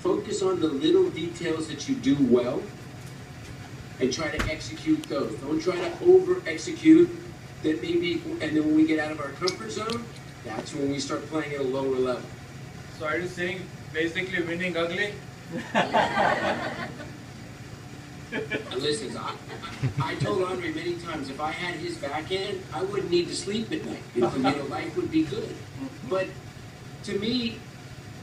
focus on the little details that you do well and try to execute those. Don't try to over-execute that maybe, and then when we get out of our comfort zone, that's when we start playing at a lower level. So are you saying basically winning ugly? Listen, I told Andre many times if I had his backhand, I wouldn't need to sleep at night. Life would be good. But to me,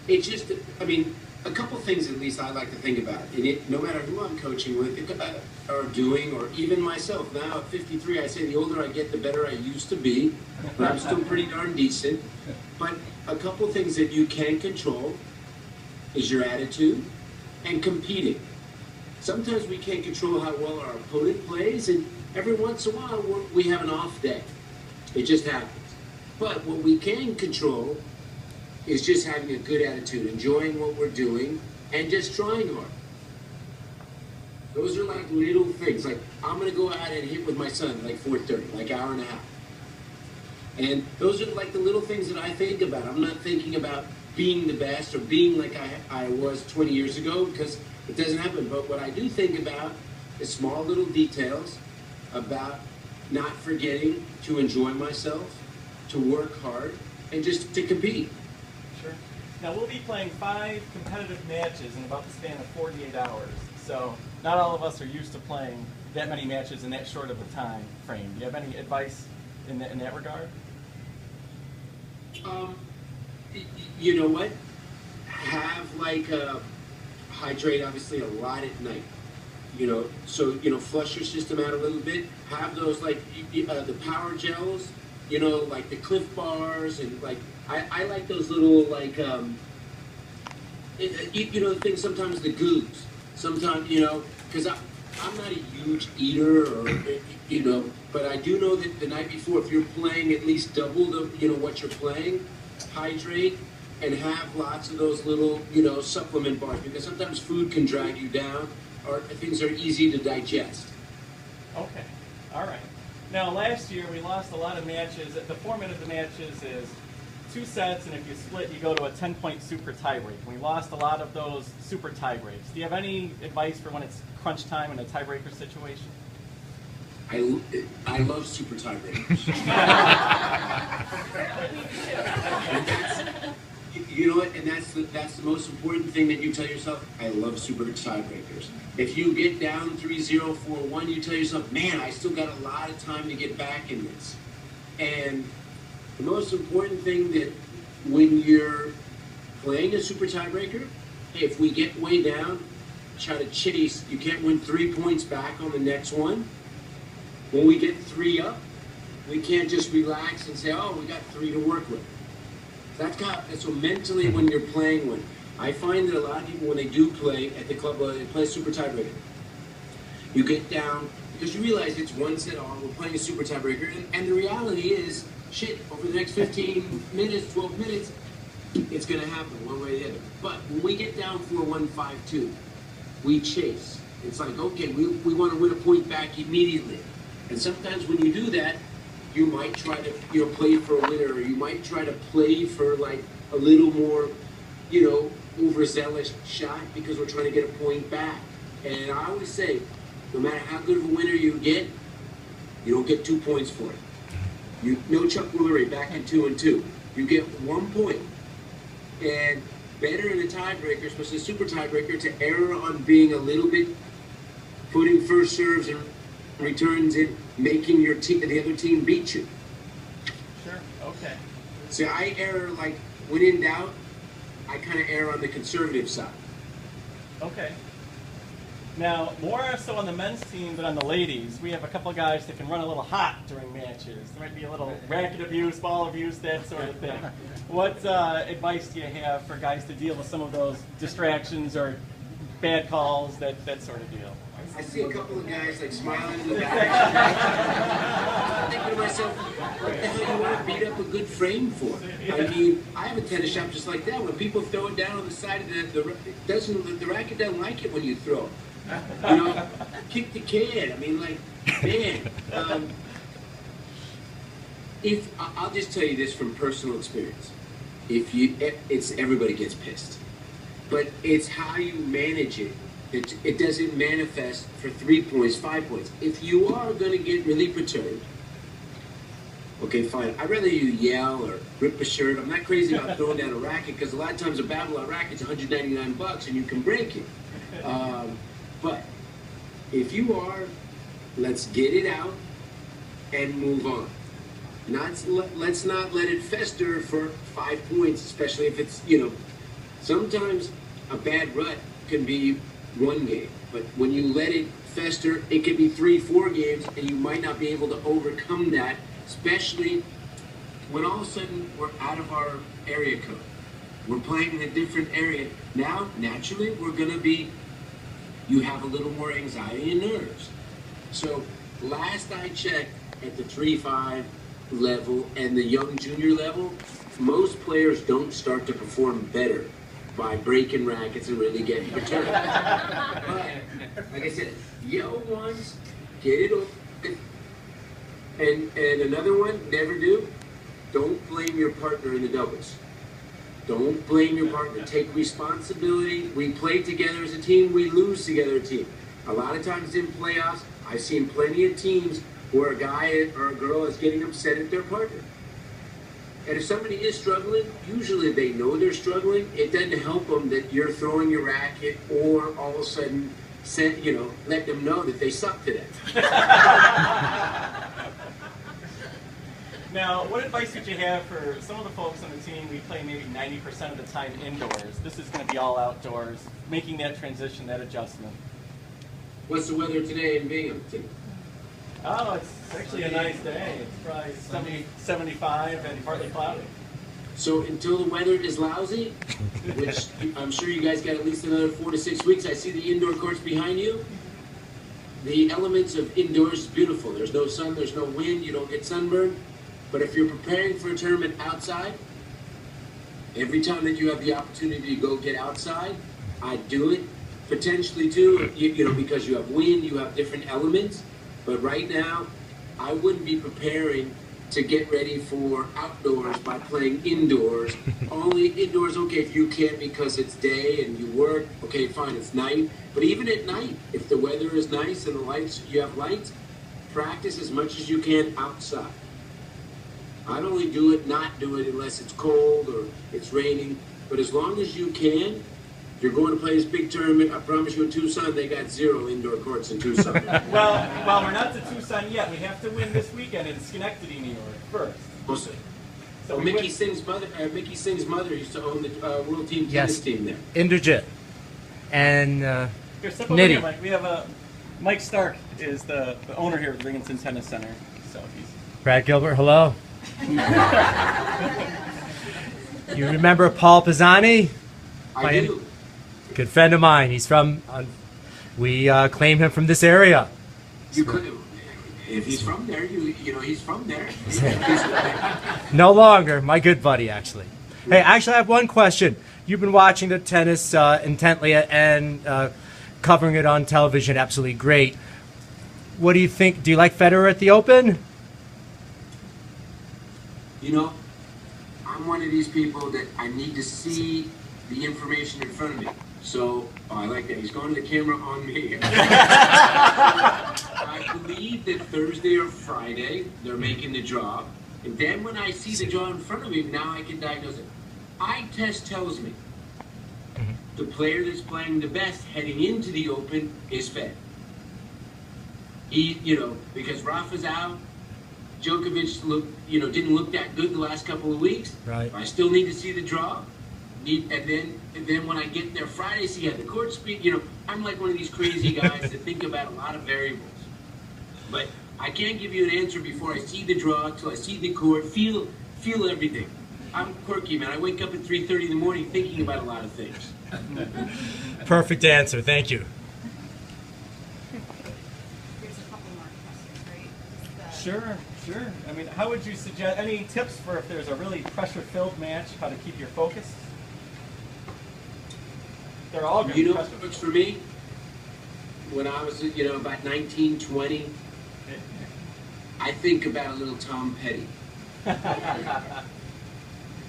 it's just, I mean, a couple things at least I like to think about. And no matter who I'm coaching with or doing, or even myself, now at 53, I say the older I get, the better I used to be. But I'm still pretty darn decent. But a couple things that you can control is your attitude and competing. Sometimes we can't control how well our opponent plays, and every once in a while we have an off day. It just happens. But what we can control is just having a good attitude, enjoying what we're doing, and just trying hard. Those are like little things. Like, I'm going to go out and hit with my son like 4:30, like hour and a half. And those are like the little things that I think about. I'm not thinking about being the best or being like I was 20 years ago, because it doesn't happen. But what I do think about is small little details about not forgetting to enjoy myself, to work hard, and just to compete. Sure. Now we'll be playing 5 competitive matches in about the span of 48 hours. So not all of us are used to playing that many matches in that short of a time frame. Do you have any advice in that regard? You know what? Have like hydrate obviously a lot at night. So flush your system out a little bit. Have those like the power gels. Like the Cliff Bars, and like I like those little like the thing. Sometimes the goos. Sometimes because I'm not a huge eater, or but I do know that the night before, if you're playing at least double the what you're playing, hydrate and have lots of those little supplement bars, because sometimes food can drag you down, or things are easy to digest. Okay, all right. Now, last year we lost a lot of matches. The format of the matches is 2 sets, and if you split, you go to a 10-point super tie break. We lost a lot of those super tie breaks. Do you have any advice for when it's crunch time in a tiebreaker situation? I love super tiebreakers. You know what? And that's the most important thing that you tell yourself. I love super tiebreakers. If you get down 3-0, 4-1, you tell yourself, man, I still got a lot of time to get back in this. And the most important thing that when you're playing a super tiebreaker, hey, if we get way down, try to chase. You can't win 3 points back on the next one. When we get 3 up, we can't just relax and say, oh, we got 3 to work with. So mentally, when you're playing one, I find that a lot of people, when they do play at the club, they play super tiebreaker. You get down, because you realize it's 1 set on, we're playing a super tiebreaker, and the reality is, shit, over the next 15 minutes, 12 minutes, it's going to happen one way or the other. But when we get down 4-1, 5-2, we chase. It's like, okay, we want to win a point back immediately. And sometimes when you do that, you might try to play for a winner, or you might try to play for like a little more overzealous shot, because we're trying to get a point back. And I always say, no matter how good of a winner you get, you don't get 2 points for it. No Chuck Woolery back in 2-2. You get 1 point. And better in a tiebreaker, especially a super tiebreaker, to err on being a little bit, putting first serves and returns in, making the other team beat you. Sure, okay. So I err, like, when in doubt, I kind of err on the conservative side. Okay. Now, more so on the men's team than on the ladies, we have a couple of guys that can run a little hot during matches. There might be a little racket abuse, ball abuse, that sort of thing. What advice do you have for guys to deal with some of those distractions or bad calls, that sort of deal? I see a couple of guys like smiling in the back. I'm thinking to myself, what the hell do you want to beat up a good frame for? I mean, I have a tennis shop just like that. When people throw it down on the side of the racket doesn't like it when you throw it. Kick the can. I mean, like, man. I'll just tell you this from personal experience. Everybody gets pissed. but it's how you manage it. It doesn't manifest for 3 points, 5 points. If you are going to get really perturbed, okay, fine. I'd rather you yell or rip a shirt. I'm not crazy about throwing down a racket because a lot of times a Babylon racket's $199 and you can break it. But if you are, let's get it out and move on. Let's not let it fester for 5 points, especially if it's, sometimes a bad rut can be 1 game. But when you let it fester, it can be 3, 4 games, and you might not be able to overcome that, especially when all of a sudden we're out of our area code. We're playing in a different area. Now, naturally, you have a little more anxiety and nerves. So last I checked, at the 3-5 level and the young junior level, most players don't start to perform better by breaking rackets and really getting perturbed. But, like I said, yell once, get it over. And another one, never do, don't blame your partner in the doubles. Don't blame your partner. Take responsibility. We play together as a team. We lose together as a team. A lot of times in playoffs, I've seen plenty of teams where a guy or a girl is getting upset at their partner. And if somebody is struggling, usually they know they're struggling. It doesn't help them that you're throwing your racket or all of a sudden, let them know that they suck today. Now, what advice would you have for some of the folks on the team? We play maybe 90% of the time indoors. This is going to be all outdoors. Making that transition, that adjustment. What's the weather today in Binghamton? Oh, it's actually a nice day. It's probably 70, 75 and partly cloudy. So until the weather is lousy, which I'm sure you guys got at least another 4 to 6 weeks. I see the indoor courts behind you. The elements of indoors is beautiful. There's no sun, there's no wind, you don't get sunburned. But if you're preparing for a tournament outside, every time that you have the opportunity to go get outside, I'd do it. Potentially too, because you have wind, you have different elements. But right now, I wouldn't be preparing to get ready for outdoors by playing indoors. Only indoors, okay, if you can because it's day and you work, okay, fine, it's night. But even at night, if the weather is nice and you have lights, practice as much as you can outside. I'd only not do it unless it's cold or it's raining. But as long as you can, if you're going to play this big tournament, I promise you in Tucson, they got 0 indoor courts in Tucson. well, we're not to Tucson yet. We have to win this weekend in Schenectady, New York, first. We'll see. So Mickey Singh's mother used to own the World Team tennis team there. Inderjit. And Here, step over here, Mike. We have Mike Stark is the owner here at Binghamton Tennis Center. So he's Brad Gilbert, hello. You remember Paul Pisani? I do. Good friend of mine. He's from, we claim him from this area. You could, if he's from there, he's from there. No longer. My good buddy, actually. Hey, actually, I have one question. You've been watching the tennis intently and covering it on television. Absolutely great. What do you think? Do you like Federer at the Open? I'm one of these people that I need to see the information in front of me. So, I like that. He's going to the camera on me. I believe that Thursday or Friday, they're making the draw. And then when I see the draw in front of me, now I can diagnose it. Eye test tells me the player that's playing the best heading into the Open is Fed. Because Rafa's out, Djokovic didn't look that good the last couple of weeks. Right. I still need to see the draw. And then when I get there Friday, see how the court speed. I'm like one of these crazy guys that think about a lot of variables. But I can't give you an answer before I see the draw, till I see the court, feel everything. I'm quirky, man. I wake up at 3:30 in the morning thinking about a lot of things. Perfect answer. Thank you. There's a couple more questions, right? Sure. I mean, how would you suggest, any tips for if there's a really pressure-filled match, how to keep your focus? They're all going to be What works for me? When I was, about 19, 20, I think about a little Tom Petty.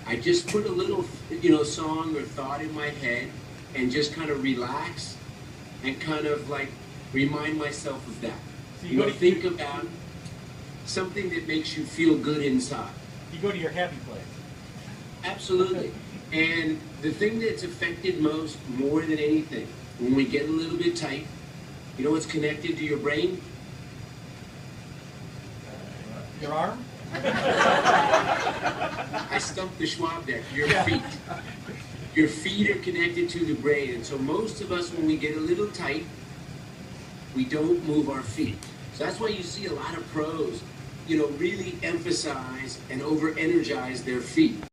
I just put a little, song or thought in my head, and just kind of relax and kind of like remind myself of that. So You know, think about something that makes you feel good inside. You go to your happy place. Absolutely. And the thing that's affected most, more than anything, when we get a little bit tight, you know what's connected to your brain? Your arm? I stumped the Schwab there. Your feet. Your feet are connected to the brain. And so most of us, when we get a little tight, we don't move our feet. So that's why you see a lot of pros, you know, really emphasize and over-energize their feet.